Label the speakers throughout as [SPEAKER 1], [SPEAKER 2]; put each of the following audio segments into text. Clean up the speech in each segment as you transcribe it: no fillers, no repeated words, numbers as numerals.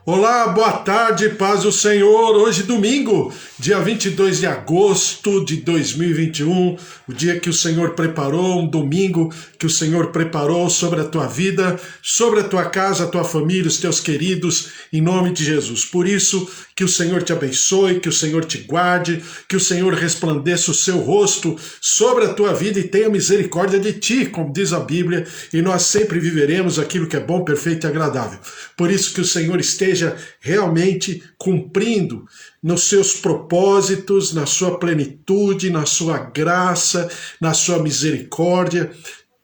[SPEAKER 1] Olá, boa tarde, paz do Senhor. Hoje, domingo, dia 22 de agosto de 2021, o dia que o Senhor preparou, um domingo que o Senhor preparou sobre a tua vida, sobre a tua casa, a tua família, os teus queridos, em nome de Jesus. Por isso, que o Senhor te abençoe, que o Senhor te guarde, que o Senhor resplandeça o seu rosto sobre a tua vida e tenha misericórdia de ti, como diz a Bíblia, e nós sempre viveremos aquilo que é bom, perfeito e agradável. Por isso que o Senhor esteja realmente cumprindo nos seus propósitos, na sua plenitude, na sua graça, na sua misericórdia,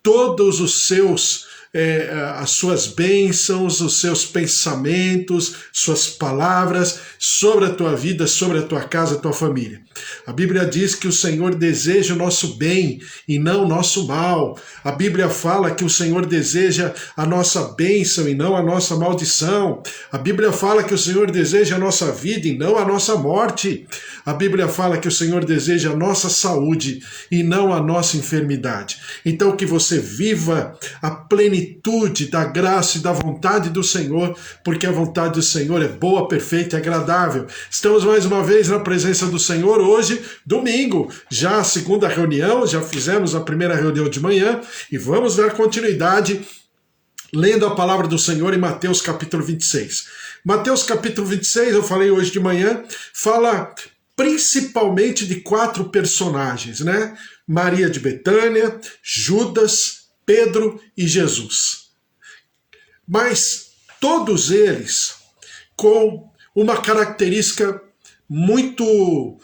[SPEAKER 1] todos os seus as suas bênçãos, os seus pensamentos, suas palavras sobre a tua vida, sobre a tua casa, a tua família. A Bíblia diz que o Senhor deseja o nosso bem e não o nosso mal. A Bíblia fala que o Senhor deseja a nossa bênção e não a nossa maldição. A Bíblia fala que o Senhor deseja a nossa vida e não a nossa morte. A Bíblia fala que o Senhor deseja a nossa saúde e não a nossa enfermidade. Então que você viva a plenitude da graça e da vontade do Senhor, porque a vontade do Senhor é boa, perfeita e agradável. Estamos mais uma vez na presença do Senhor hoje, domingo, já a segunda reunião, já fizemos a primeira reunião de manhã e vamos dar continuidade lendo a palavra do Senhor em Mateus capítulo 26. Mateus capítulo 26, eu falei hoje de manhã, fala principalmente de 4 personagens, né? Maria de Betânia, Judas, Pedro e Jesus. Mas todos eles com uma característica muito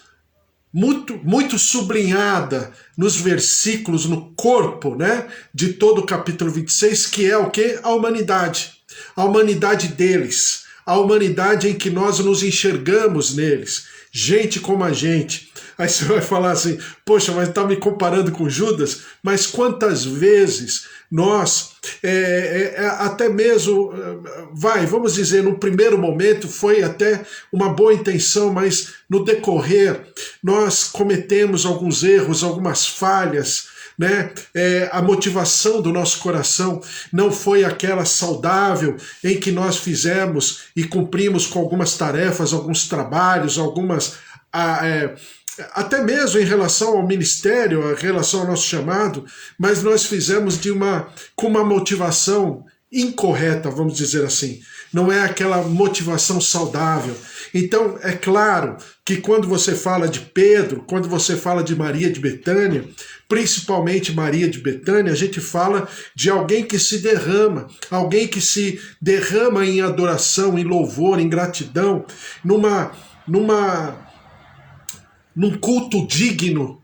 [SPEAKER 1] sublinhada nos versículos, no corpo, né, de todo o capítulo 26, que é o quê? A humanidade. A humanidade deles. A humanidade em que nós nos enxergamos neles. Gente como a gente. Aí você vai falar assim, poxa, mas está me comparando com Judas? Mas quantas vezes nós, até mesmo, vamos dizer, no primeiro momento foi até uma boa intenção, mas no decorrer nós cometemos alguns erros, algumas falhas, né? A motivação do nosso coração não foi aquela saudável em que nós fizemos e cumprimos com algumas tarefas, alguns trabalhos, até mesmo em relação ao ministério, em relação ao nosso chamado, mas nós fizemos com uma motivação incorreta, vamos dizer assim. Não é aquela motivação saudável. Então, é claro que quando você fala de Pedro, quando você fala de Maria de Betânia, principalmente Maria de Betânia, a gente fala de alguém que se derrama, alguém que se derrama em adoração, em louvor, em gratidão, num culto digno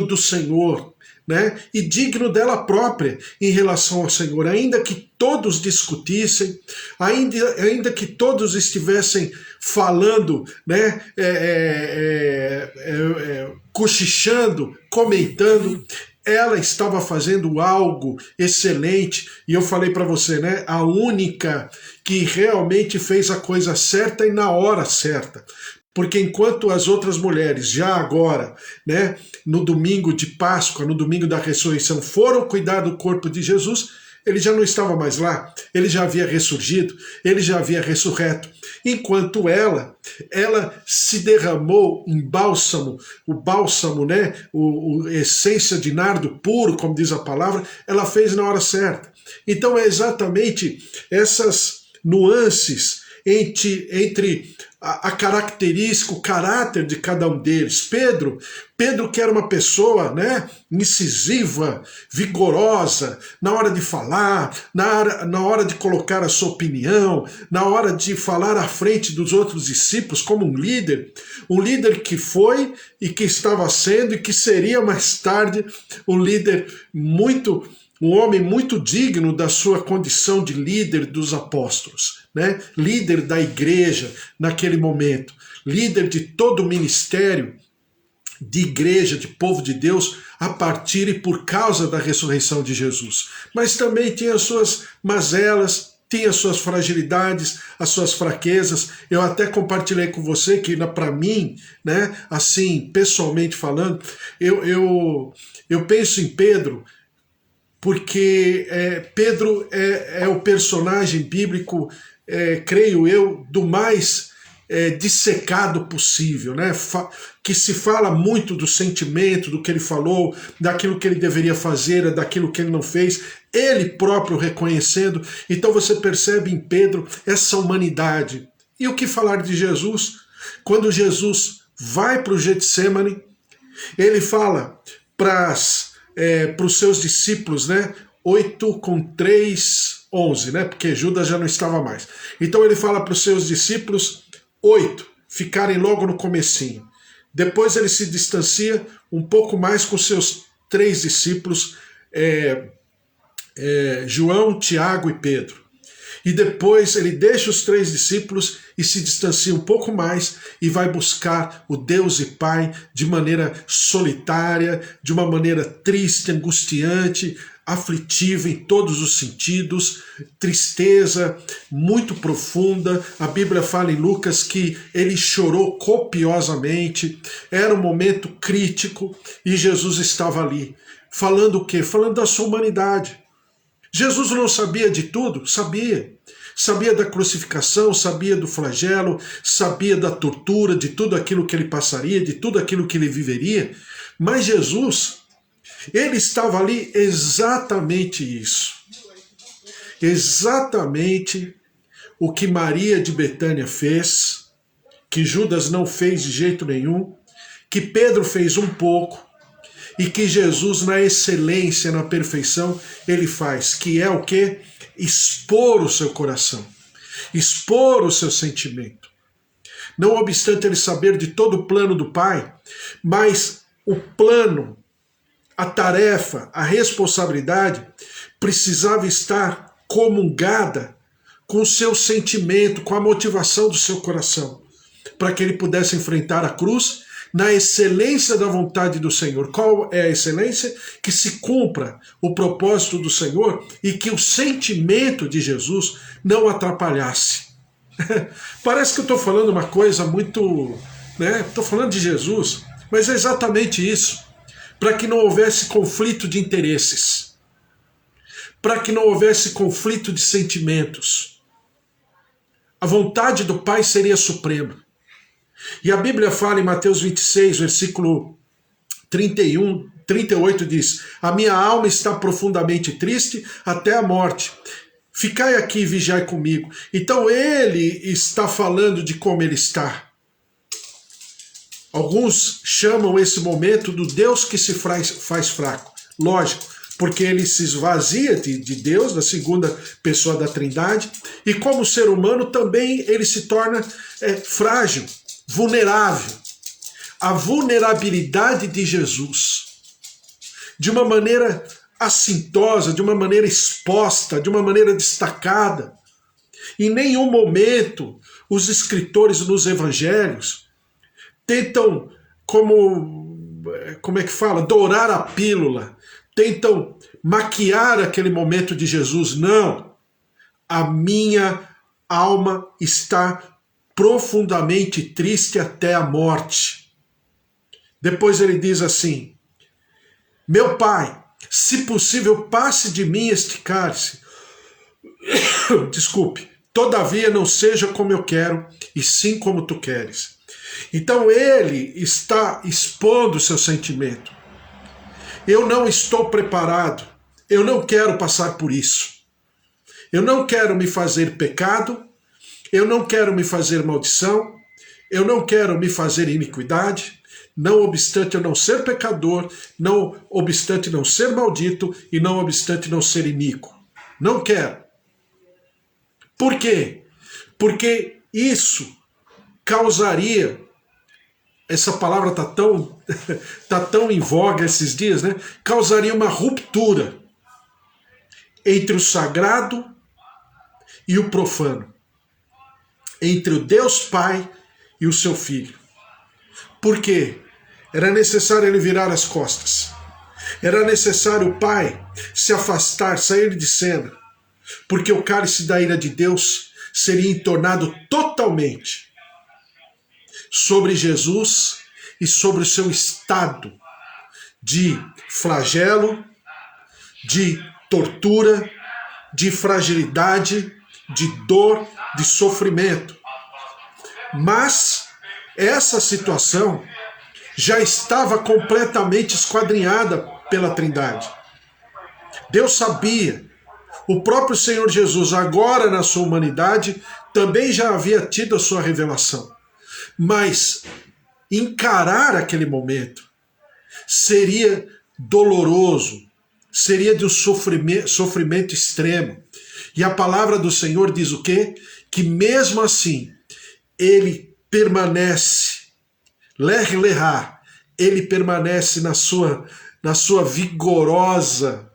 [SPEAKER 1] do Senhor, né? E digno dela própria em relação ao Senhor, ainda que todos discutissem, ainda que todos estivessem falando, né? Cochichando, comentando, ela estava fazendo algo excelente, e eu falei para você, né? A única que realmente fez a coisa certa e na hora certa. Porque enquanto as outras mulheres, já agora, né, no domingo de Páscoa, no domingo da ressurreição, foram cuidar do corpo de Jesus, ele já não estava mais lá, ele já havia ressurgido, ele já havia ressurreto. Enquanto ela se derramou em bálsamo, o bálsamo, né, essência de nardo puro, como diz a palavra, ela fez na hora certa. Então é exatamente essas nuances entre a característica, o caráter de cada um deles. Pedro que era uma pessoa, né, incisiva, vigorosa, na hora de falar, na hora de colocar a sua opinião, na hora de falar à frente dos outros discípulos como um líder que foi e que estava sendo e que seria mais tarde um líder um homem muito digno da sua condição de líder dos apóstolos, né? Líder da igreja naquele momento, líder de todo o ministério de igreja, de povo de Deus, a partir e por causa da ressurreição de Jesus. Mas também tinha as suas mazelas, tinha as suas fragilidades, as suas fraquezas. Eu até compartilhei com você que, para mim, né, assim, pessoalmente falando, eu penso em Pedro, porque Pedro é o personagem bíblico creio eu, do mais dissecado possível, né? Que se fala muito do sentimento, do que ele falou, daquilo que ele deveria fazer, daquilo que ele não fez, ele próprio reconhecendo. Então você percebe em Pedro essa humanidade. E o que falar de Jesus? Quando Jesus vai para o Getsemane, ele fala para os seus discípulos, né? 8 com 3, 11, né? Porque Judas já não estava mais. Então ele fala para os seus discípulos 8 ficarem logo no comecinho. Depois ele se distancia um pouco mais com seus 3 discípulos, João, Tiago e Pedro. E depois ele deixa os 3 discípulos e se distancia um pouco mais e vai buscar o Deus e Pai de maneira solitária, de uma maneira triste, angustiante, aflitiva em todos os sentidos, tristeza muito profunda. A Bíblia fala em Lucas que ele chorou copiosamente, era um momento crítico e Jesus estava ali. Falando o quê? Falando da sua humanidade. Jesus não sabia de tudo? Sabia. Sabia da crucificação, sabia do flagelo, sabia da tortura, de tudo aquilo que ele passaria, de tudo aquilo que ele viveria. Mas Jesus, ele estava ali exatamente isso. Exatamente o que Maria de Betânia fez, que Judas não fez de jeito nenhum, que Pedro fez um pouco, e que Jesus, na excelência, na perfeição, ele faz, que é o quê? Expor o seu coração, expor o seu sentimento. Não obstante ele saber de todo o plano do Pai, mas o plano, a tarefa, a responsabilidade precisava estar comungada com o seu sentimento, com a motivação do seu coração, para que ele pudesse enfrentar a cruz na excelência da vontade do Senhor. Qual é a excelência? Que se cumpra o propósito do Senhor e que o sentimento de Jesus não atrapalhasse. Parece que eu estou falando uma coisa muito... Estou falando de Jesus, mas é exatamente isso. Para que não houvesse conflito de interesses. Para que não houvesse conflito de sentimentos. A vontade do Pai seria suprema. E a Bíblia fala em Mateus 26, versículo 38, diz: a minha alma está profundamente triste até a morte. Ficai aqui e vigiai comigo. Então ele está falando de como ele está. Alguns chamam esse momento do Deus que se faz fraco. Lógico, porque ele se esvazia de Deus, da segunda pessoa da Trindade, e como ser humano também ele se torna frágil, vulnerável. A vulnerabilidade de Jesus, de uma maneira assintosa, de uma maneira exposta, de uma maneira destacada. Em nenhum momento os escritores nos evangelhos tentam, como é que fala, dourar a pílula, tentam maquiar aquele momento de Jesus. Não, a minha alma está profundamente triste até a morte. Depois ele diz assim: meu Pai, se possível, passe de mim este cálice. Desculpe, todavia não seja como eu quero, e sim como tu queres. Então ele está expondo o seu sentimento. Eu não estou preparado, eu não quero passar por isso. Eu não quero me fazer pecado, eu não quero me fazer maldição, eu não quero me fazer iniquidade, não obstante eu não ser pecador, não obstante não ser maldito e não obstante não ser iníquo. Não quero. Por quê? Porque isso causaria, essa palavra tá tão em voga esses dias, né? Causaria uma ruptura entre o sagrado e o profano, entre o Deus Pai e o seu Filho. Por quê? Era necessário ele virar as costas. Era necessário o Pai se afastar, sair de cena, porque o cálice da ira de Deus seria entornado totalmente sobre Jesus e sobre o seu estado de flagelo, de tortura, de fragilidade, de dor, de sofrimento. Mas essa situação já estava completamente esquadrinhada pela Trindade. Deus sabia. O próprio Senhor Jesus, agora na sua humanidade, também já havia tido a sua revelação. Mas encarar aquele momento seria doloroso, seria de um sofrimento extremo. E a palavra do Senhor diz o quê? Que mesmo assim, ele permanece, ele permanece na sua vigorosa,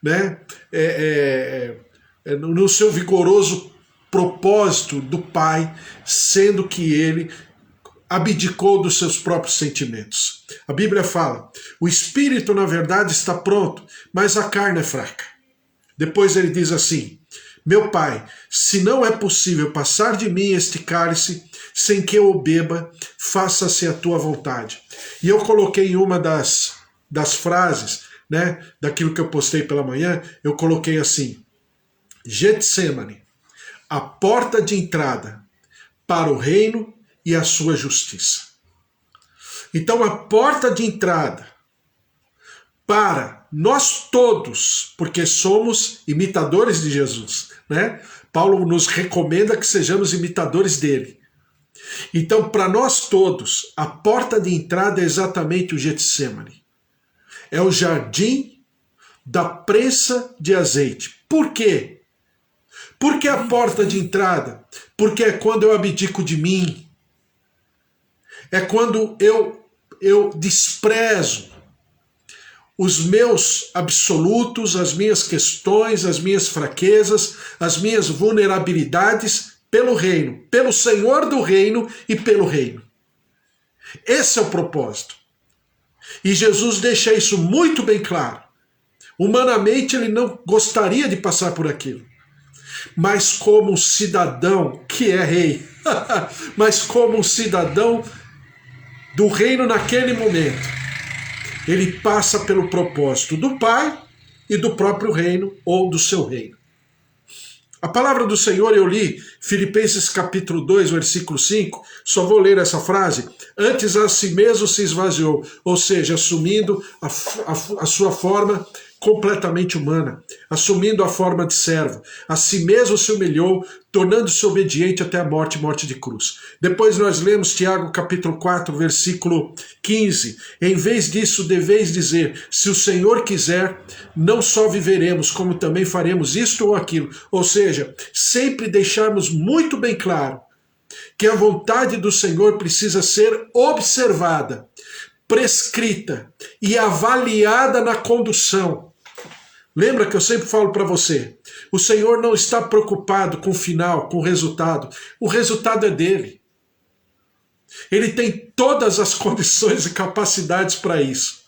[SPEAKER 1] né? No seu vigoroso propósito do Pai, sendo que ele abdicou dos seus próprios sentimentos. A Bíblia fala, o espírito na verdade está pronto, mas a carne é fraca. Depois ele diz assim, meu Pai, se não é possível passar de mim este cálice sem que eu o beba, faça-se a tua vontade. E eu coloquei uma das frases, né, daquilo que eu postei pela manhã, eu coloquei assim, Getsemane, a porta de entrada para o reino e a sua justiça. Então a porta de entrada para nós todos, porque somos imitadores de Jesus, né? Paulo nos recomenda que sejamos imitadores dele. Então, para nós todos, a porta de entrada é exatamente o Getsemane. É o jardim da prensa de azeite. Por quê? Por que a porta de entrada? Porque é quando eu abdico de mim. É quando eu desprezo os meus absolutos, as minhas questões, as minhas fraquezas, as minhas vulnerabilidades pelo reino, pelo Senhor do reino e pelo reino. Esse é o propósito. E Jesus deixa isso muito bem claro. Humanamente ele não gostaria de passar por aquilo. Mas como cidadão que é rei, mas como cidadão do reino naquele momento, ele passa pelo propósito do Pai e do próprio reino ou do seu reino. A palavra do Senhor eu li, Filipenses capítulo 2, versículo 5, só vou ler essa frase, antes a si mesmo se esvaziou, ou seja, assumindo a sua forma completamente humana, assumindo a forma de servo, a si mesmo se humilhou, tornando-se obediente até a morte, morte de cruz. Depois nós lemos Tiago capítulo 4, versículo 15, em vez disso deveis dizer, se o Senhor quiser, não só viveremos, como também faremos isto ou aquilo, ou seja, sempre deixarmos muito bem claro que a vontade do Senhor precisa ser observada, prescrita e avaliada na condução. Lembra que eu sempre falo para você, o Senhor não está preocupado com o final, com o resultado é dele. Ele tem todas as condições e capacidades para isso.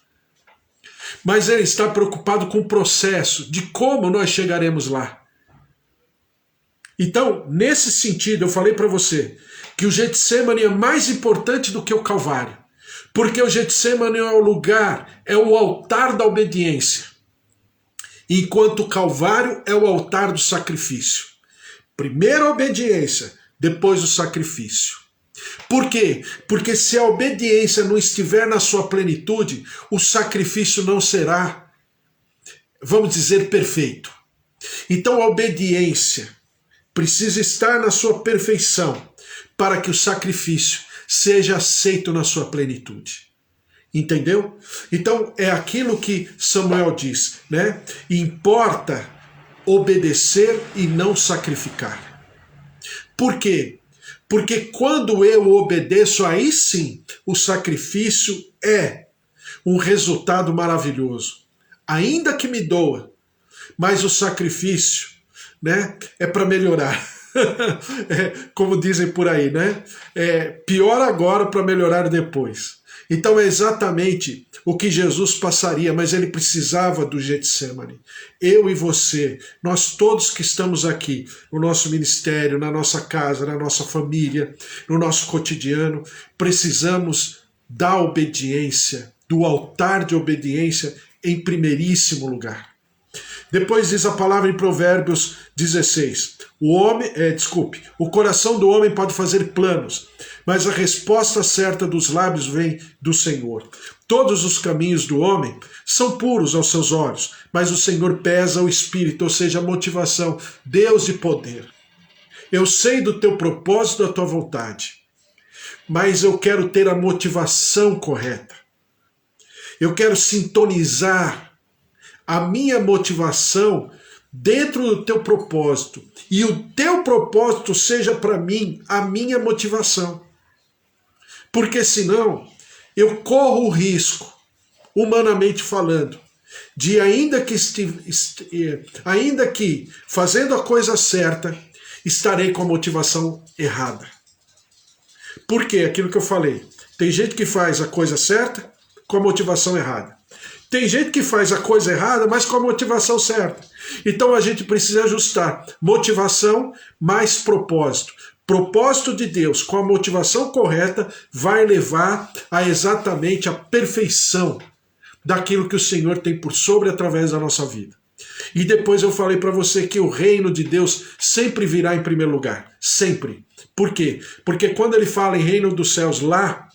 [SPEAKER 1] Mas ele está preocupado com o processo, de como nós chegaremos lá. Então, nesse sentido, eu falei para você que o Getsemane é mais importante do que o Calvário. Porque o Getsemane é o lugar, é o altar da obediência. Enquanto o Calvário é o altar do sacrifício. Primeiro a obediência, depois o sacrifício. Por quê? Porque se a obediência não estiver na sua plenitude, o sacrifício não será, vamos dizer, perfeito. Então a obediência precisa estar na sua perfeição para que o sacrifício seja aceito na sua plenitude. Entendeu? Então é aquilo que Samuel diz, né? Importa obedecer e não sacrificar. Por quê? Porque quando eu obedeço, aí sim o sacrifício é um resultado maravilhoso. Ainda que me doa, mas o sacrifício, né, é para melhorar. Como dizem por aí, né? Pior agora para melhorar depois. Então é exatamente o que Jesus passaria, mas ele precisava do Getsemane. Eu e você, nós todos que estamos aqui, no nosso ministério, na nossa casa, na nossa família, no nosso cotidiano, precisamos da obediência, do altar de obediência em primeiríssimo lugar. Depois diz a palavra em Provérbios 16. O coração do homem pode fazer planos, mas a resposta certa dos lábios vem do Senhor. Todos os caminhos do homem são puros aos seus olhos, mas o Senhor pesa o espírito, ou seja, a motivação, Deus de poder. Eu sei do teu propósito, da tua vontade, mas eu quero ter a motivação correta. Eu quero sintonizar a minha motivação dentro do teu propósito. E o teu propósito seja para mim a minha motivação. Porque senão eu corro o risco, humanamente falando, de ainda que fazendo a coisa certa, estarei com a motivação errada. Por quê? Aquilo que eu falei. Tem gente que faz a coisa certa com a motivação errada. Tem gente que faz a coisa errada, mas com a motivação certa. Então a gente precisa ajustar motivação mais propósito. Propósito de Deus com a motivação correta vai levar a exatamente a perfeição daquilo que o Senhor tem por sobre através da nossa vida. E depois eu falei para você que o reino de Deus sempre virá em primeiro lugar. Sempre. Por quê? Porque quando ele fala em reino dos céus lá,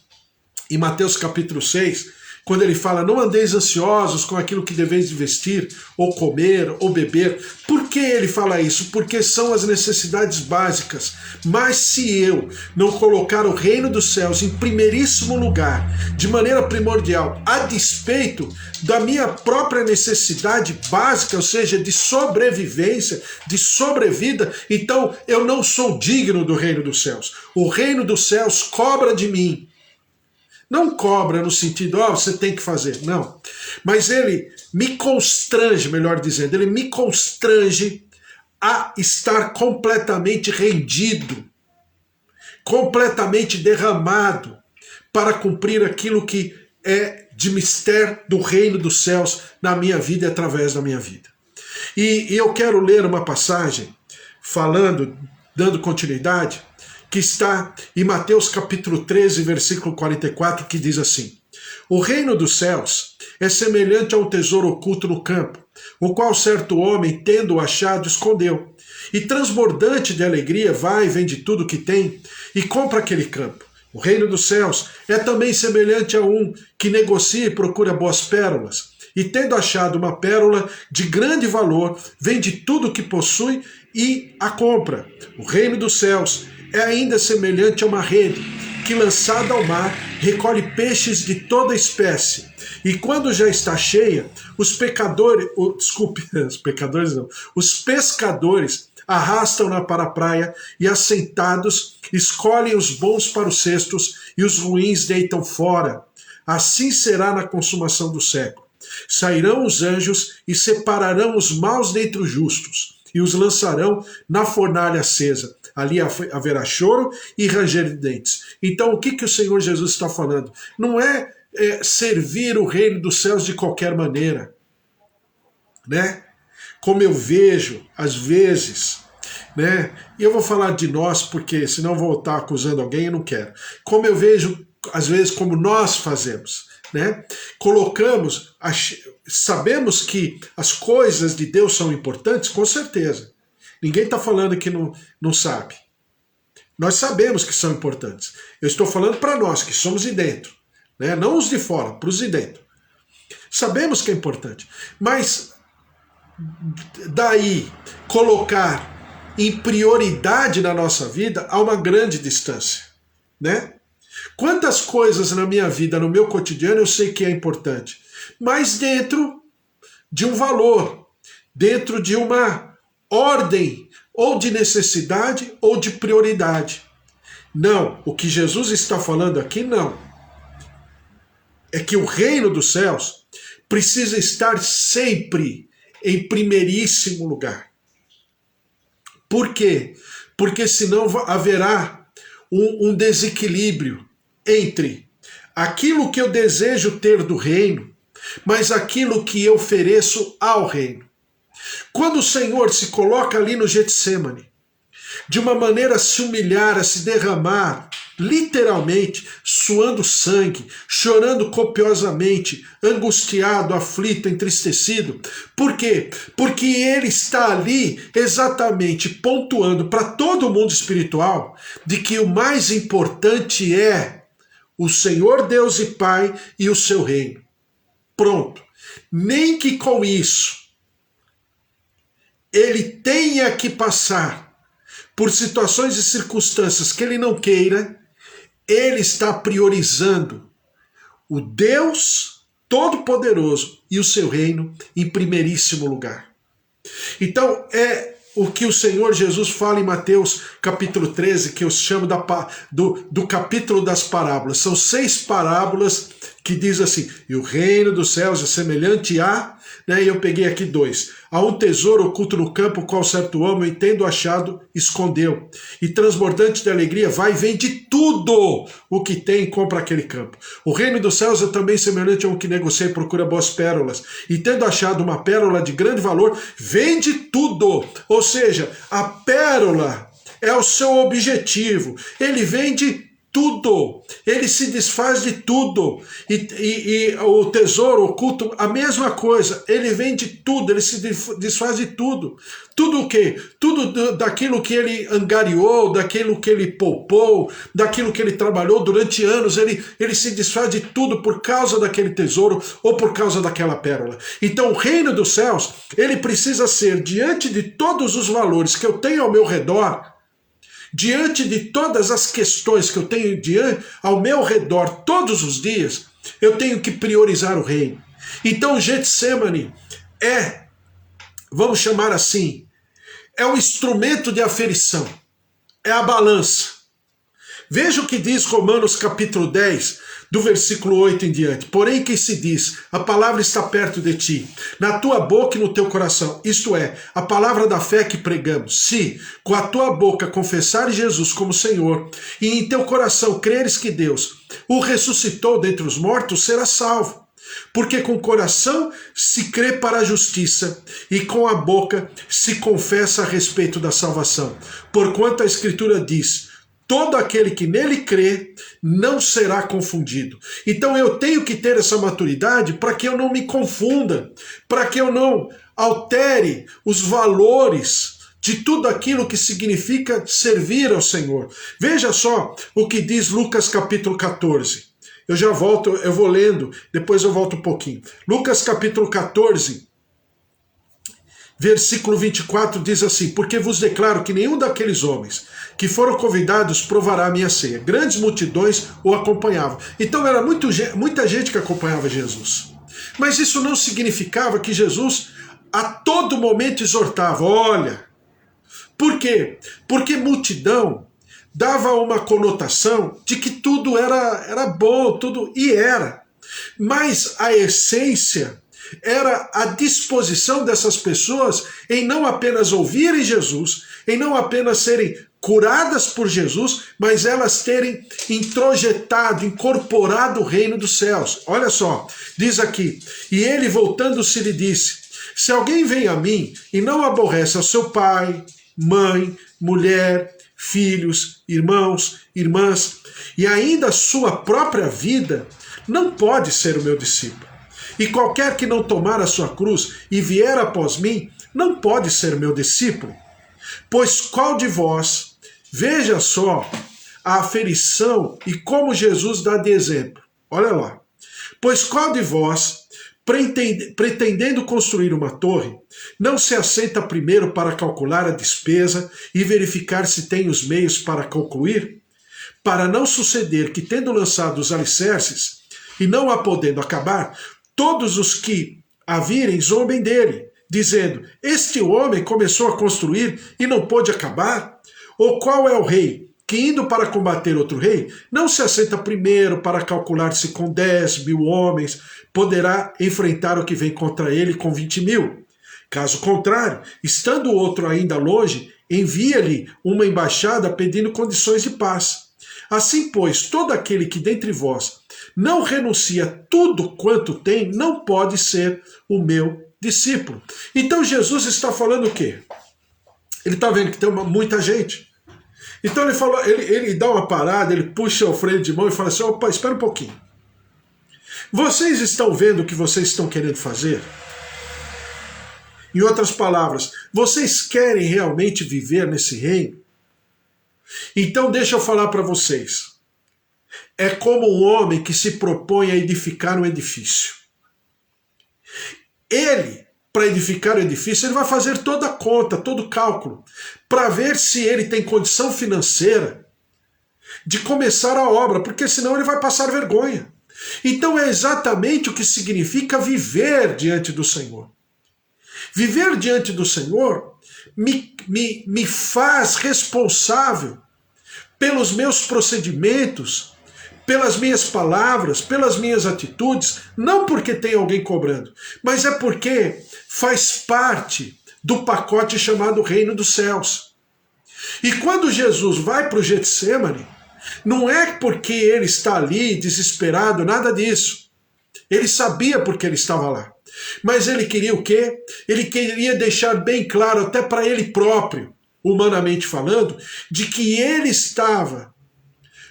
[SPEAKER 1] em Mateus capítulo 6, quando ele fala, não andeis ansiosos com aquilo que deveis vestir, ou comer, ou beber. Por que ele fala isso? Porque são as necessidades básicas. Mas se eu não colocar o reino dos céus em primeiríssimo lugar, de maneira primordial, a despeito da minha própria necessidade básica, ou seja, de sobrevivência, de sobrevida, então eu não sou digno do reino dos céus. O reino dos céus cobra de mim. Não cobra no sentido, você tem que fazer, não. Mas ele me constrange, melhor dizendo, ele me constrange a estar completamente rendido, completamente derramado para cumprir aquilo que é de mistério do reino dos céus na minha vida e através da minha vida. E eu quero ler uma passagem dando continuidade, que está em Mateus capítulo 13, versículo 44, que diz assim: o reino dos céus é semelhante a um tesouro oculto no campo, o qual certo homem, tendo-o achado, escondeu. E transbordante de alegria, vai e vende tudo que tem e compra aquele campo. O reino dos céus é também semelhante a um que negocia e procura boas pérolas. E tendo achado uma pérola de grande valor, vende tudo o que possui e a compra. O reino dos céus é ainda semelhante a uma rede que, lançada ao mar, recolhe peixes de toda espécie. E quando já está cheia, os pescadores arrastam-na para a praia e, assentados, escolhem os bons para os cestos e os ruins deitam fora. Assim será na consumação do século. Sairão os anjos e separarão os maus dentre os justos e os lançarão na fornalha acesa. Ali haverá choro e ranger de dentes. Então, o que o Senhor Jesus está falando? Não é servir o reino dos céus de qualquer maneira, né? Como eu vejo, às vezes, né? E eu vou falar de nós, porque senão vou estar acusando alguém, eu não quero. Como eu vejo, às vezes, como nós fazemos, né? Sabemos que as coisas de Deus são importantes, com certeza. Ninguém está falando que não sabe. Nós sabemos que são importantes. Eu estou falando para nós, que somos de dentro, né? Não os de fora, para os de dentro. Sabemos que é importante. Mas daí colocar em prioridade na nossa vida há uma grande distância, né? Quantas coisas na minha vida, no meu cotidiano, eu sei que é importante, mas dentro de um valor, dentro de uma ordem, ou de necessidade, ou de prioridade. Não, o que Jesus está falando aqui não. É que o reino dos céus precisa estar sempre em primeiríssimo lugar. Por quê? Porque senão haverá um desequilíbrio entre aquilo que eu desejo ter do reino, mas aquilo que eu ofereço ao reino. Quando o Senhor se coloca ali no Getsêmani, de uma maneira a se humilhar, a se derramar, literalmente suando sangue, chorando copiosamente, angustiado, aflito, entristecido. Por quê? Porque ele está ali exatamente pontuando para todo o mundo espiritual de que o mais importante é o Senhor Deus e Pai e o seu reino. Pronto. Nem que com isso ele tenha que passar por situações e circunstâncias que ele não queira, ele está priorizando o Deus Todo-Poderoso e o seu reino em primeiríssimo lugar. Então é o que o Senhor Jesus fala em Mateus capítulo 13, que eu chamo do capítulo das parábolas. São 6 parábolas que diz assim, e o reino dos céus é semelhante a, e eu peguei aqui 2, a um tesouro oculto no campo, qual certo homem, tendo achado, escondeu. E transbordante de alegria, vai e vende tudo o que tem e compra aquele campo. O reino dos céus é também semelhante a um que negocia e procura boas pérolas. E tendo achado uma pérola de grande valor, vende tudo. Ou seja, a pérola é o seu objetivo. Ele vende tudo, ele se desfaz de tudo, e o tesouro oculto, a mesma coisa, ele vende tudo, ele se desfaz de tudo. Tudo o quê? Tudo daquilo que ele angariou, daquilo que ele poupou, daquilo que ele trabalhou durante anos, ele se desfaz de tudo por causa daquele tesouro ou por causa daquela pérola. Então o reino dos céus, ele precisa ser, diante de todos os valores que eu tenho ao meu redor, diante de todas as questões que eu tenho ao meu redor todos os dias, eu tenho que priorizar o reino. Então o Getsemane vamos chamar assim, é um instrumento de aferição, é a balança. Veja o que diz Romanos capítulo 10, do versículo 8 em diante. Porém, que se diz, a palavra está perto de ti, na tua boca e no teu coração. Isto é, a palavra da fé que pregamos. Se com a tua boca confessares Jesus como Senhor, e em teu coração creres que Deus o ressuscitou dentre os mortos, serás salvo. Porque com o coração se crê para a justiça, e com a boca se confessa a respeito da salvação. Porquanto a Escritura diz, todo aquele que nele crê não será confundido. Então eu tenho que ter essa maturidade para que eu não me confunda, para que eu não altere os valores de tudo aquilo que significa servir ao Senhor. Veja só o que diz Lucas capítulo 14. Eu já volto, eu vou lendo, depois eu volto um pouquinho. Lucas capítulo 14, versículo 24 diz assim, porque vos declaro que nenhum daqueles homens que foram convidados provará a minha ceia. Grandes multidões o acompanhavam. Então era muita gente que acompanhava Jesus. Mas isso não significava que Jesus a todo momento exortava, olha. Por quê? Porque multidão dava uma conotação de que tudo era bom, tudo, e era. Mas a essência era a disposição dessas pessoas em não apenas ouvirem Jesus, em não apenas serem curadas por Jesus, mas elas terem introjetado, incorporado o reino dos céus. Olha só, diz aqui, e ele voltando-se lhe disse, se alguém vem a mim e não aborrece ao seu pai, mãe, mulher, filhos, irmãos, irmãs, e ainda a sua própria vida, não pode ser o meu discípulo. E qualquer que não tomar a sua cruz e vier após mim, não pode ser meu discípulo. Pois qual de vós, veja só a aferição e como Jesus dá de exemplo. Olha lá. Pois qual de vós, pretendendo construir uma torre, não se assenta primeiro para calcular a despesa e verificar se tem os meios para concluir? Para não suceder que, tendo lançado os alicerces e não a podendo acabar, todos os que a virem zombem dele, dizendo, este homem começou a construir e não pôde acabar? Ou qual é o rei que, indo para combater outro rei, não se assenta primeiro para calcular se com 10.000 homens poderá enfrentar o que vem contra ele com 20.000? Caso contrário, estando o outro ainda longe, envia-lhe uma embaixada pedindo condições de paz. Assim, pois, todo aquele que dentre vós não renuncia tudo quanto tem, não pode ser o meu discípulo. Então Jesus está falando o quê? Ele está vendo que tem muita gente. Então ele falou, ele dá uma parada, ele puxa o freio de mão e fala assim: opa, espera um pouquinho. Vocês estão vendo o que vocês estão querendo fazer? Em outras palavras, vocês querem realmente viver nesse reino? Então deixa eu falar para vocês. É como um homem que se propõe a edificar um edifício. Ele, para edificar o edifício, ele vai fazer toda a conta, todo o cálculo, para ver se ele tem condição financeira de começar a obra, porque senão ele vai passar vergonha. Então é exatamente o que significa viver diante do Senhor. Viver diante do Senhor me faz responsável pelos meus procedimentos, pelas minhas palavras, pelas minhas atitudes, não porque tem alguém cobrando, mas é porque faz parte do pacote chamado Reino dos Céus. E quando Jesus vai para o Getsemane, não é porque ele está ali desesperado, nada disso. Ele sabia porque ele estava lá. Mas ele queria o quê? Ele queria deixar bem claro, até para ele próprio, humanamente falando, de que ele estava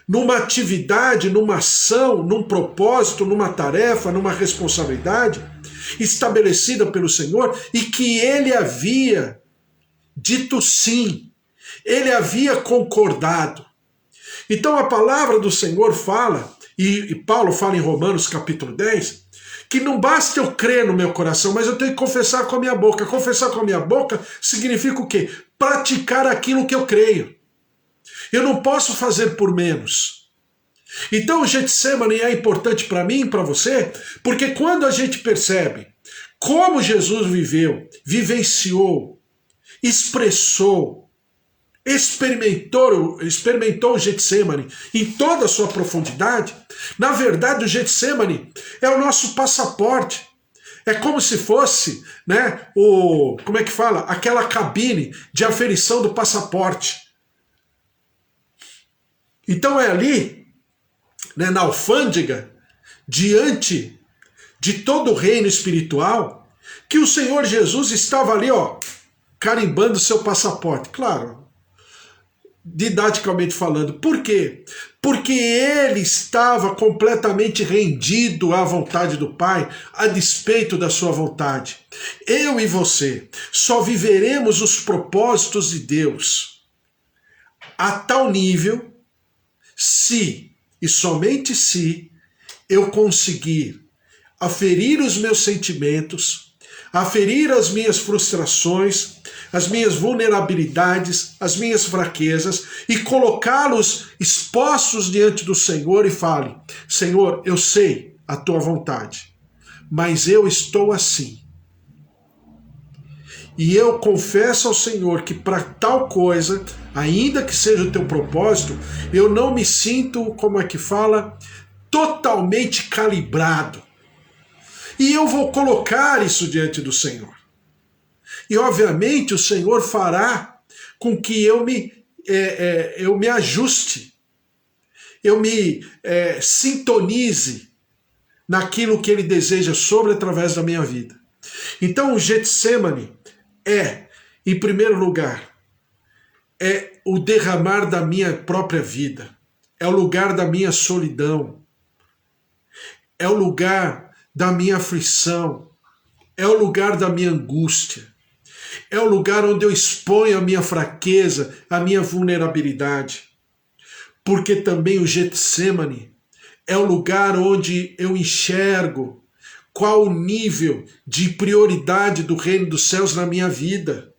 [SPEAKER 1] numa atividade, numa ação, num propósito, numa tarefa, numa responsabilidade estabelecida pelo Senhor e que ele havia dito sim, ele havia concordado. Então a palavra do Senhor fala, e Paulo fala em Romanos capítulo 10, que não basta eu crer no meu coração, mas eu tenho que confessar com a minha boca. Confessar com a minha boca significa o quê? Praticar aquilo que eu creio. Eu não posso fazer por menos. Então o Getsemane é importante para mim e para você, porque quando a gente percebe como Jesus viveu, vivenciou, expressou, experimentou o Getsemane em toda a sua profundidade, na verdade o Getsemane é o nosso passaporte. É como se fosse, né, como é que fala? Aquela cabine de aferição do passaporte. Então é ali, né, na alfândega, diante de todo o reino espiritual, que o Senhor Jesus estava ali, ó, carimbando seu passaporte. Claro, didaticamente falando. Por quê? Porque ele estava completamente rendido à vontade do Pai, a despeito da sua vontade. Eu e você só viveremos os propósitos de Deus a tal nível se, e somente se, eu conseguir aferir os meus sentimentos, aferir as minhas frustrações, as minhas vulnerabilidades, as minhas fraquezas e colocá-los expostos diante do Senhor e fale: Senhor, eu sei a tua vontade, mas eu estou assim. E eu confesso ao Senhor que para tal coisa, ainda que seja o teu propósito, eu não me sinto, como é que fala, totalmente calibrado. E eu vou colocar isso diante do Senhor. E obviamente o Senhor fará com que eu me ajuste, eu me sintonize naquilo que Ele deseja sobre através da minha vida. Então o Getsemane em primeiro lugar, é o derramar da minha própria vida, é o lugar da minha solidão, é o lugar da minha aflição, é o lugar da minha angústia, é o lugar onde eu exponho a minha fraqueza, a minha vulnerabilidade. Porque também o Getsemane é o lugar onde eu enxergo qual o nível de prioridade do reino dos céus na minha vida.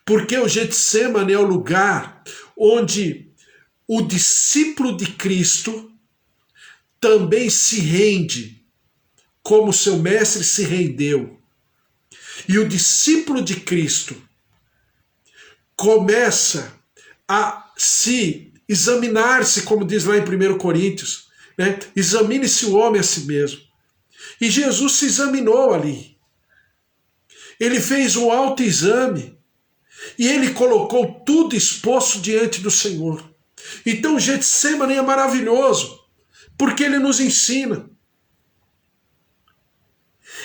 [SPEAKER 1] Porque o Getsemane é o lugar onde o discípulo de Cristo também se rende, como seu mestre se rendeu. E o discípulo de Cristo começa a se examinar-se, como diz lá em 1 Coríntios, né? Examine-se o homem a si mesmo. E Jesus se examinou ali. Ele fez um autoexame e ele colocou tudo exposto diante do Senhor. Então o Getsemane é maravilhoso, porque ele nos ensina.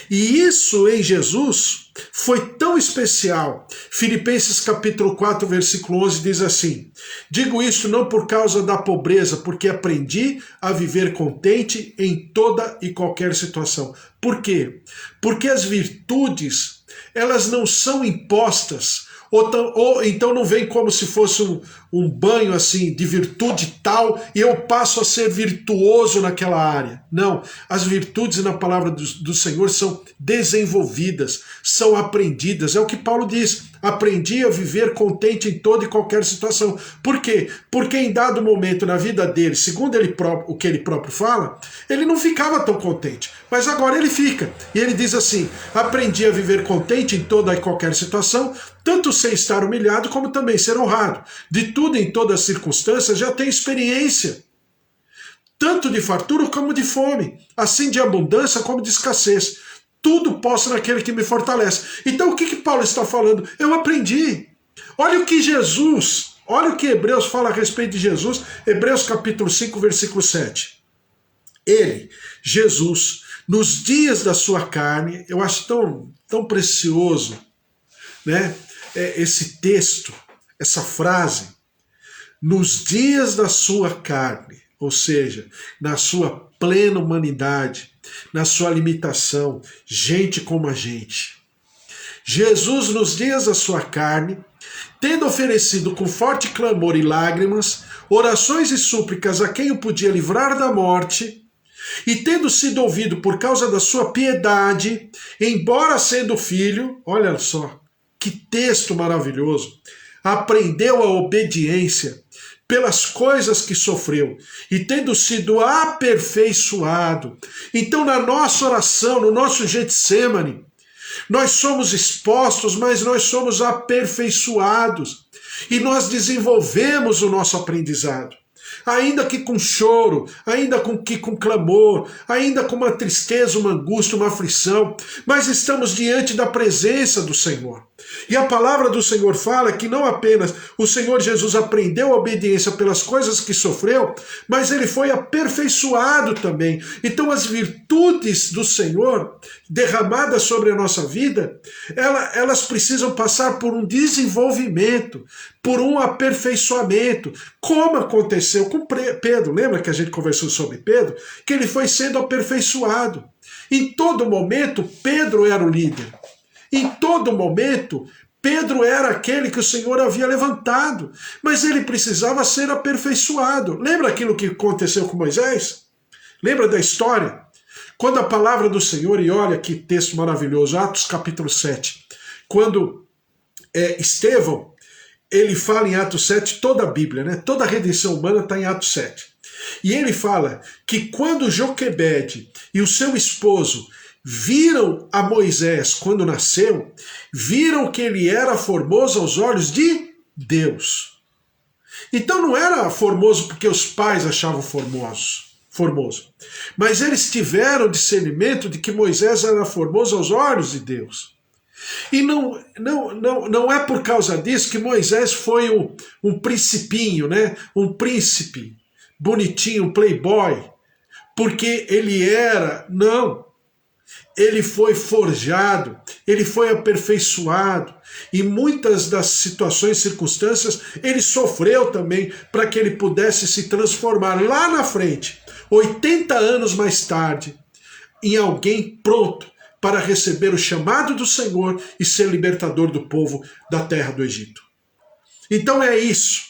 [SPEAKER 1] E isso em Jesus foi tão especial. Filipenses capítulo 4, versículo 11 diz assim: digo isso não por causa da pobreza, porque aprendi a viver contente em toda e qualquer situação. Por quê? Porque as virtudes, elas não são impostas, ou então não vem como se fosse um banho assim de virtude tal e eu passo a ser virtuoso naquela área. Não, as virtudes na palavra do Senhor são desenvolvidas, são aprendidas. É o que Paulo diz: aprendi a viver contente em toda e qualquer situação. Por quê? Porque em dado momento na vida dele, segundo o que ele próprio fala, ele não ficava tão contente, mas agora ele fica. E ele diz assim: aprendi a viver contente em toda e qualquer situação, tanto sem estar humilhado como também ser honrado. De tudo em todas as circunstâncias já tenho experiência, tanto de fartura como de fome, assim de abundância como de escassez. Tudo posso naquele que me fortalece. Então o que Paulo está falando? Eu aprendi. Olha o que olha o que Hebreus fala a respeito de Jesus, Hebreus capítulo 5, versículo 7. Ele, Jesus, nos dias da sua carne, eu acho tão precioso, né? Esse texto, essa frase, nos dias da sua carne, ou seja, na sua plena humanidade, na sua limitação, gente como a gente. Jesus, nos dias da sua carne, tendo oferecido com forte clamor e lágrimas, orações e súplicas a quem o podia livrar da morte, e tendo sido ouvido por causa da sua piedade, embora sendo filho, olha só, que texto maravilhoso, aprendeu a obediência pelas coisas que sofreu, e tendo sido aperfeiçoado. Então, na nossa oração, no nosso Getsêmani, nós somos expostos, mas nós somos aperfeiçoados, e nós desenvolvemos o nosso aprendizado. Ainda que com choro, ainda com clamor, ainda com uma tristeza, uma angústia, uma aflição, mas estamos diante da presença do Senhor. E a palavra do Senhor fala que não apenas o Senhor Jesus aprendeu a obediência pelas coisas que sofreu, mas ele foi aperfeiçoado também. Então as virtudes do Senhor derramadas sobre a nossa vida, elas precisam passar por um desenvolvimento, por um aperfeiçoamento, como aconteceu com Pedro. Lembra que a gente conversou sobre Pedro? Que ele foi sendo aperfeiçoado. Em todo momento, Pedro era o líder. Em todo momento, Pedro era aquele que o Senhor havia levantado, mas ele precisava ser aperfeiçoado. Lembra aquilo que aconteceu com Moisés? Lembra da história? Quando a palavra do Senhor, e olha que texto maravilhoso, Atos capítulo 7, quando Estevão, ele fala em Atos 7, toda a Bíblia, né? Toda a redenção humana está em Atos 7. E ele fala que quando Joquebede e o seu esposo viram a Moisés quando nasceu, viram que ele era formoso aos olhos de Deus. Então não era formoso porque os pais achavam formoso, mas eles tiveram discernimento de que Moisés era formoso aos olhos de Deus. E não é por causa disso que Moisés foi um principinho, né? Um príncipe bonitinho, um playboy, porque ele era, não. Ele foi forjado, ele foi aperfeiçoado, e muitas das situações, circunstâncias, ele sofreu também para que ele pudesse se transformar lá na frente, 80 anos mais tarde, em alguém pronto para receber o chamado do Senhor e ser libertador do povo da terra do Egito. Então é isso,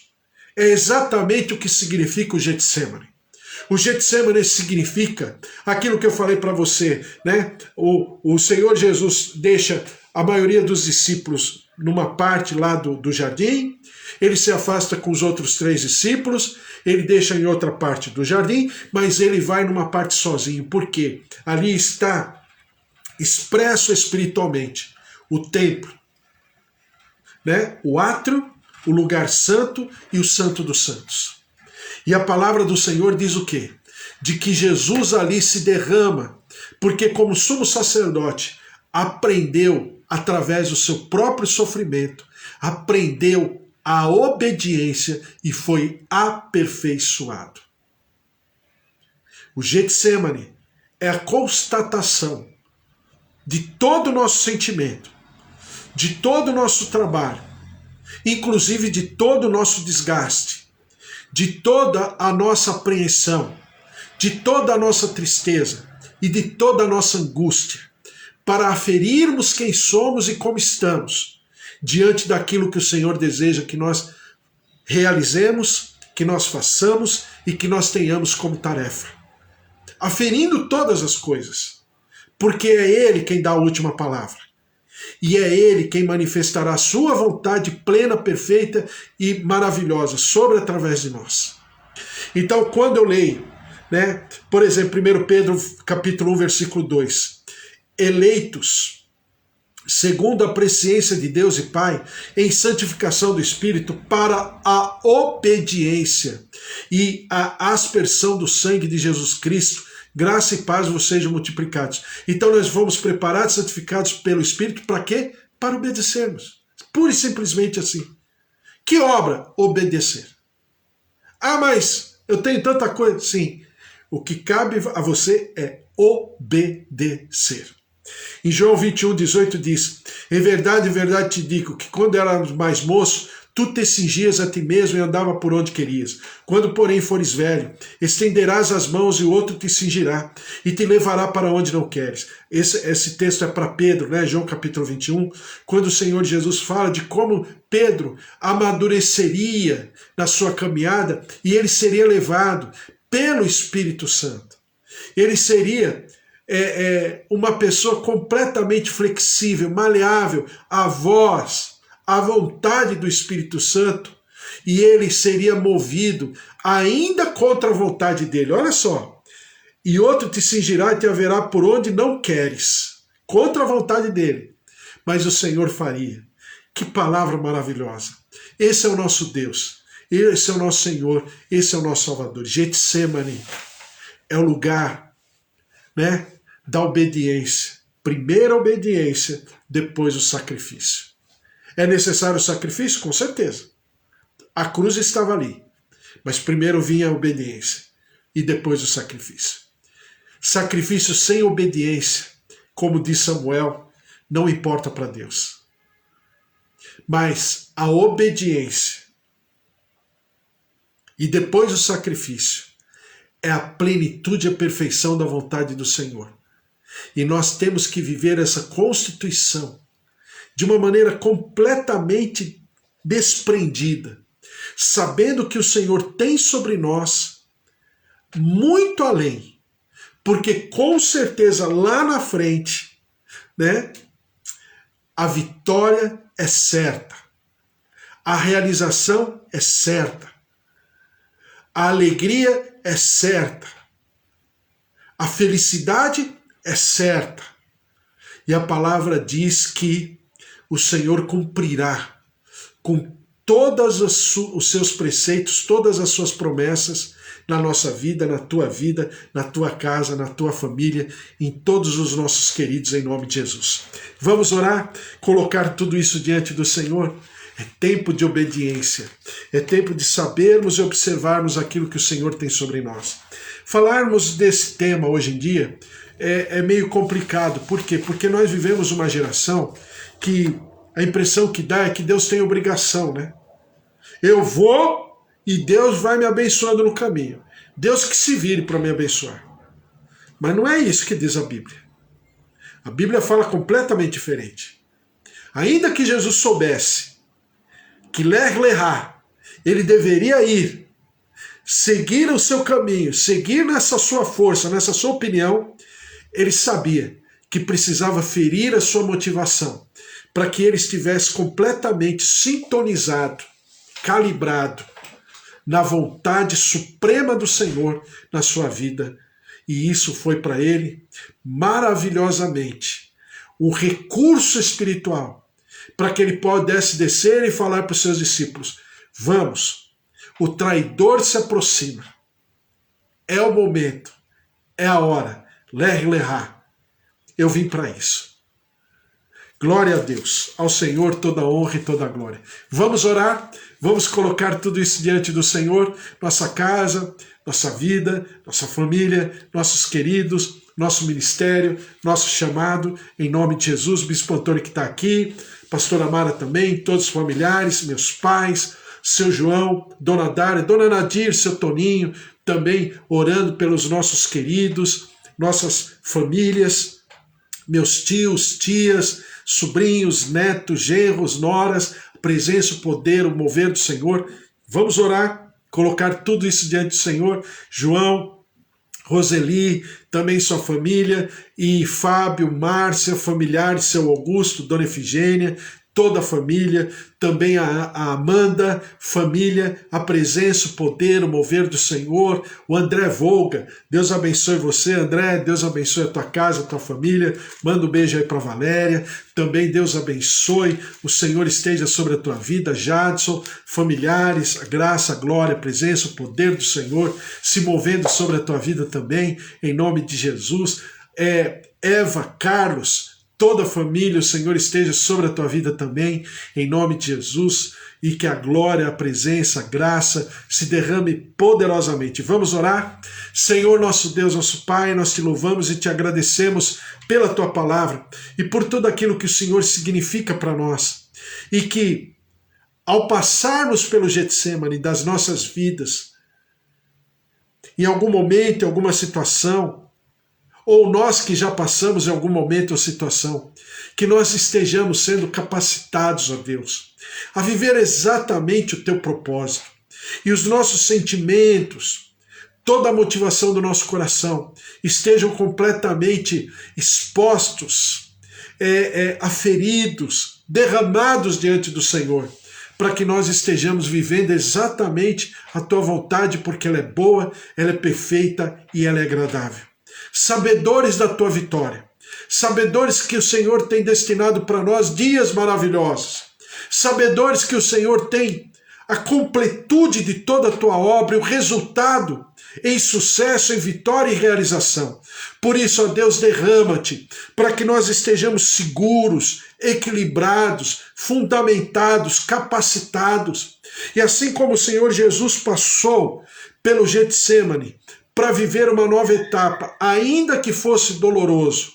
[SPEAKER 1] é exatamente o que significa o Getsêmani. O Getsêmani significa aquilo que eu falei para você, né? O Senhor Jesus deixa a maioria dos discípulos numa parte lá do jardim, ele se afasta com os outros 3 discípulos, ele deixa em outra parte do jardim, mas ele vai numa parte sozinho, porque ali está expresso espiritualmente o templo, né? O átrio, o lugar santo e o santo dos santos. E a palavra do Senhor diz o quê? De que Jesus ali se derrama, porque como sumo sacerdote, aprendeu através do seu próprio sofrimento, aprendeu a obediência e foi aperfeiçoado. O Getsêmani é a constatação de todo o nosso sentimento, de todo o nosso trabalho, inclusive de todo o nosso desgaste, de toda a nossa apreensão, de toda a nossa tristeza e de toda a nossa angústia, para aferirmos quem somos e como estamos, diante daquilo que o Senhor deseja que nós realizemos, que nós façamos e que nós tenhamos como tarefa. Aferindo todas as coisas, porque é Ele quem dá a última palavra. E é Ele quem manifestará a sua vontade plena, perfeita e maravilhosa sobre através de nós. Então, quando eu leio, por exemplo, 1 Pedro capítulo 1, versículo 2, eleitos segundo a presciência de Deus e Pai, em santificação do Espírito, para a obediência e a aspersão do sangue de Jesus Cristo, graça e paz vos sejam multiplicados. Então nós fomos preparados, santificados pelo Espírito, para quê? Para obedecermos. Pura e simplesmente assim. Que obra? Obedecer. Ah, mas eu tenho tanta coisa. Sim. O que cabe a você é obedecer. Em João 21, 18 diz: em verdade, te digo, que quando éramos mais moço, tu te cingias a ti mesmo e andava por onde querias. Quando, porém, fores velho, estenderás as mãos e o outro te cingirá e te levará para onde não queres. Esse texto é para Pedro, João capítulo 21, quando o Senhor Jesus fala de como Pedro amadureceria na sua caminhada e ele seria levado pelo Espírito Santo. Ele seria uma pessoa completamente flexível, maleável, à voz, à vontade do Espírito Santo, e ele seria movido ainda contra a vontade dele. Olha só. E outro te cingirá e te haverá por onde não queres, contra a vontade dele. Mas o Senhor faria. Que palavra maravilhosa. Esse é o nosso Deus, esse é o nosso Senhor, esse é o nosso Salvador. Getsemane é o lugar, da obediência. Primeiro a obediência, depois o sacrifício. É necessário o sacrifício? Com certeza. A cruz estava ali. Mas primeiro vinha a obediência e depois o sacrifício. Sacrifício sem obediência, como diz Samuel, não importa para Deus. Mas a obediência e depois o sacrifício é a plenitude e a perfeição da vontade do Senhor. E nós temos que viver essa constituição de uma maneira completamente desprendida, sabendo que o Senhor tem sobre nós muito além, porque com certeza lá na frente, a vitória é certa, a realização é certa, a alegria é certa, a felicidade é certa. E a palavra diz que o Senhor cumprirá com todos os seus preceitos, todas as suas promessas na nossa vida, na tua casa, na tua família, em todos os nossos queridos, em nome de Jesus. Vamos orar, colocar tudo isso diante do Senhor? É tempo de obediência, é tempo de sabermos e observarmos aquilo que o Senhor tem sobre nós. Falarmos desse tema hoje em dia é meio complicado. Por quê? Porque nós vivemos uma geração que a impressão que dá é que Deus tem obrigação, Eu vou e Deus vai me abençoando no caminho. Deus que se vire para me abençoar. Mas não é isso que diz a Bíblia. A Bíblia fala completamente diferente. Ainda que Jesus soubesse que Ler-Lerá, ele deveria ir, seguir o seu caminho, seguir nessa sua força, nessa sua opinião, ele sabia que precisava ferir a sua motivação, para que ele estivesse completamente sintonizado, calibrado na vontade suprema do Senhor na sua vida. E isso foi para ele maravilhosamente um recurso espiritual para que ele pudesse descer e falar para os seus discípulos: vamos, o traidor se aproxima, é o momento, é a hora, Ler-Lerá, eu vim para isso. Glória a Deus, ao Senhor toda honra e toda glória. Vamos orar, vamos colocar tudo isso diante do Senhor, nossa casa, nossa vida, nossa família, nossos queridos, nosso ministério, nosso chamado, em nome de Jesus. Bispo Antônio que está aqui, pastora Mara também, todos os familiares, meus pais, seu João, dona Dária, dona Nadir, seu Toninho, também orando pelos nossos queridos, nossas famílias, meus tios, tias, sobrinhos, netos, genros, noras, presença, o poder, o mover do Senhor. Vamos orar, colocar tudo isso diante do Senhor. João, Roseli, também sua família, e Fábio, Márcia, familiares, seu Augusto, dona Efigênia, toda a família, também a Amanda, família, a presença, o poder, o mover do Senhor, o André Volga, Deus abençoe você, André, Deus abençoe a tua casa, a tua família, manda um beijo aí para Valéria, também Deus abençoe, o Senhor esteja sobre a tua vida, Jadson, familiares, a graça, a glória, a presença, o poder do Senhor se movendo sobre a tua vida também, em nome de Jesus, Eva, Carlos, toda a família, o Senhor esteja sobre a tua vida também, em nome de Jesus, e que a glória, a presença, a graça se derrame poderosamente. Vamos orar? Senhor, nosso Deus, nosso Pai, nós te louvamos e te agradecemos pela tua palavra e por tudo aquilo que o Senhor significa para nós. E que, ao passarmos pelo Getsêmani das nossas vidas, em algum momento, em alguma situação, ou nós que já passamos em algum momento ou situação, que nós estejamos sendo capacitados, ó Deus, a viver exatamente o teu propósito. E os nossos sentimentos, toda a motivação do nosso coração, estejam completamente expostos, aferidos, derramados diante do Senhor, para que nós estejamos vivendo exatamente a tua vontade, porque ela é boa, ela é perfeita e ela é agradável. Sabedores da tua vitória, sabedores que o Senhor tem destinado para nós dias maravilhosos, sabedores que o Senhor tem a completude de toda a tua obra, o resultado em sucesso, em vitória e realização. Por isso, ó Deus, derrama-te, para que nós estejamos seguros, equilibrados, fundamentados, capacitados. E assim como o Senhor Jesus passou pelo Getsêmani, para viver uma nova etapa, ainda que fosse doloroso,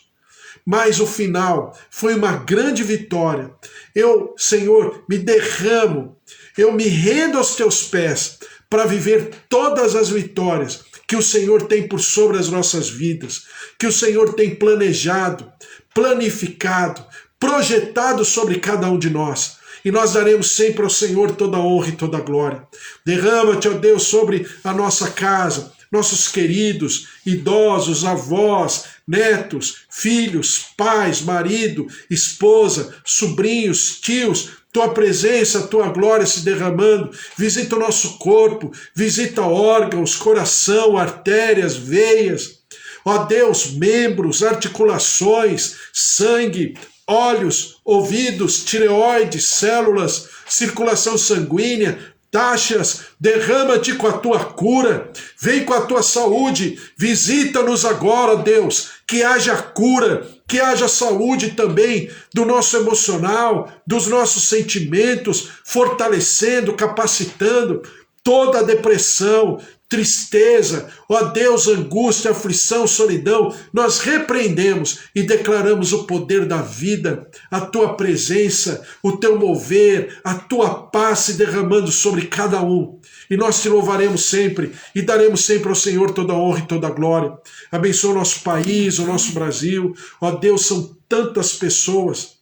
[SPEAKER 1] mas o final foi uma grande vitória. Eu, Senhor, me derramo, eu me rendo aos teus pés para viver todas as vitórias que o Senhor tem por sobre as nossas vidas, que o Senhor tem planejado, planificado, projetado sobre cada um de nós. E nós daremos sempre ao Senhor toda a honra e toda a glória. Derrama-te, ó Deus, sobre a nossa casa, nossos queridos, idosos, avós, netos, filhos, pais, marido, esposa, sobrinhos, tios, tua presença, tua glória se derramando, visita o nosso corpo, visita órgãos, coração, artérias, veias, ó Deus, membros, articulações, sangue, olhos, ouvidos, tireoides, células, circulação sanguínea, taxas, derrama-te com a tua cura, vem com a tua saúde, visita-nos agora, Deus, que haja cura, que haja saúde também do nosso emocional, dos nossos sentimentos, fortalecendo, capacitando toda a depressão, tristeza, ó Deus, angústia, aflição, solidão, nós repreendemos e declaramos o poder da vida, a tua presença, o teu mover, a tua paz se derramando sobre cada um. E nós te louvaremos sempre e daremos sempre ao Senhor toda a honra e toda a glória. Abençoa o nosso país, o nosso Brasil. Ó Deus, são tantas pessoas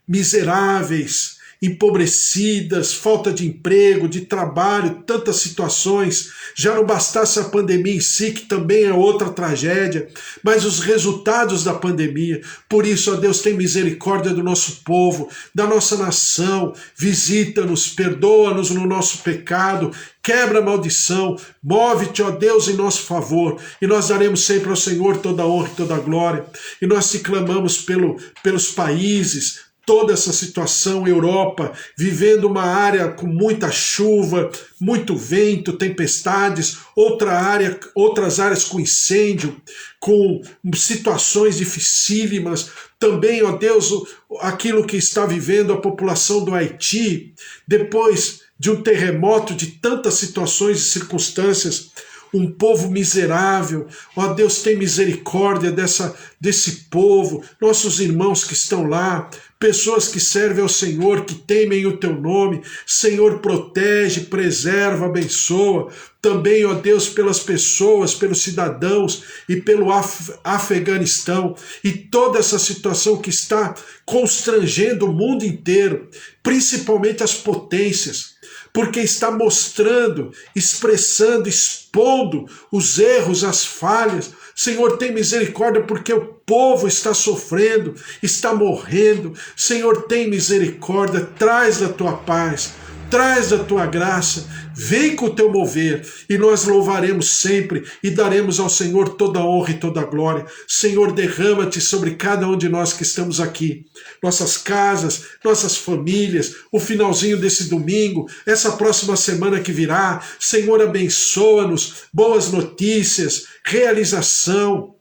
[SPEAKER 1] miseráveis, empobrecidas, falta de emprego, de trabalho, tantas situações. Já não bastasse a pandemia em si, que também é outra tragédia, mas os resultados da pandemia. Por isso, ó Deus, tem misericórdia do nosso povo, da nossa nação, visita-nos, perdoa-nos no nosso pecado, quebra a maldição, move-te, ó Deus, em nosso favor, e nós daremos sempre ao Senhor toda a honra e toda a glória, e nós te clamamos pelos países, toda essa situação, Europa, vivendo uma área com muita chuva, muito vento, tempestades, outras áreas com incêndio, com situações dificílimas. Também, ó Deus, aquilo que está vivendo a população do Haiti, depois de um terremoto, de tantas situações e circunstâncias, um povo miserável. Ó Deus, tem misericórdia desse povo, nossos irmãos que estão lá, pessoas que servem ao Senhor, que temem o teu nome. Senhor, protege, preserva, abençoa. Também, ó Deus, pelas pessoas, pelos cidadãos e pelo Afeganistão e toda essa situação que está constrangendo o mundo inteiro, principalmente as potências, porque está mostrando, expressando, expondo os erros, as falhas. Senhor, tem misericórdia porque o povo está sofrendo, está morrendo. Senhor, tem misericórdia, traz da tua paz, traz da tua graça, vem com o teu mover e nós louvaremos sempre e daremos ao Senhor toda a honra e toda a glória. Senhor, derrama-te sobre cada um de nós que estamos aqui, nossas casas, nossas famílias, o finalzinho desse domingo, essa próxima semana que virá. Senhor, abençoa-nos, boas notícias, realização,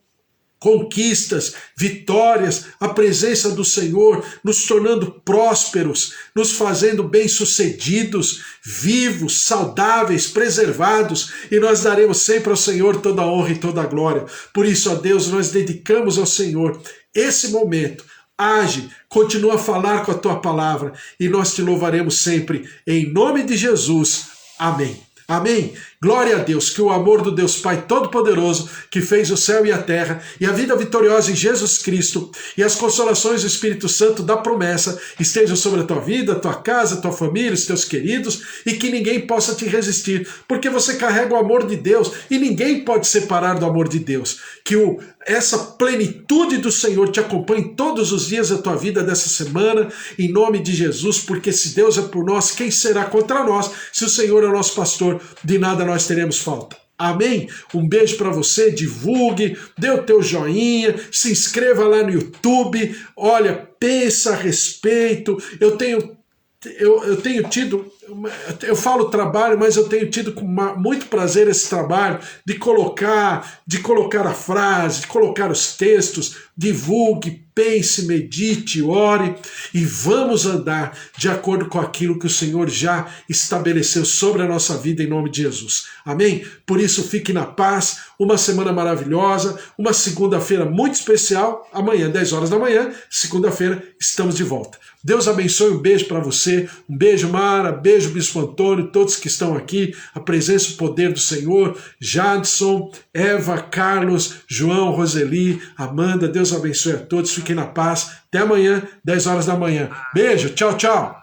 [SPEAKER 1] conquistas, vitórias, a presença do Senhor nos tornando prósperos, nos fazendo bem-sucedidos, vivos, saudáveis, preservados, e nós daremos sempre ao Senhor toda a honra e toda a glória. Por isso, ó Deus, nós dedicamos ao Senhor esse momento. Age, continua a falar com a tua palavra e nós te louvaremos sempre, em nome de Jesus. Amém. Amém? Glória a Deus, que o amor do Deus Pai Todo-Poderoso, que fez o céu e a terra, e a vida vitoriosa em Jesus Cristo, e as consolações do Espírito Santo da promessa, estejam sobre a tua vida, a tua casa, a tua família, os teus queridos, e que ninguém possa te resistir, porque você carrega o amor de Deus, e ninguém pode separar do amor de Deus. Que essa plenitude do Senhor te acompanhe todos os dias da tua vida dessa semana, em nome de Jesus, porque se Deus é por nós, quem será contra nós? Se o Senhor é o nosso pastor, de nada nós teremos falta. Amém? Um beijo para você, divulgue, dê o teu joinha, se inscreva lá no YouTube, olha, pensa a respeito. Eu tenho tido, eu falo trabalho, mas eu tenho tido com muito prazer esse trabalho de colocar a frase, de colocar os textos. Divulgue, pense, medite, ore e vamos andar de acordo com aquilo que o Senhor já estabeleceu sobre a nossa vida em nome de Jesus. Amém? Por isso fique na paz, uma semana maravilhosa, uma segunda-feira muito especial, amanhã 10 horas da manhã, segunda-feira estamos de volta. Deus abençoe, um beijo para você, um beijo Mara, beijo Bispo Antônio, todos que estão aqui, a presença e o poder do Senhor, Jadson, Eva, Carlos, João, Roseli, Amanda, Deus abençoe a todos, fiquem na paz, até amanhã, 10 horas da manhã. Beijo, tchau, tchau.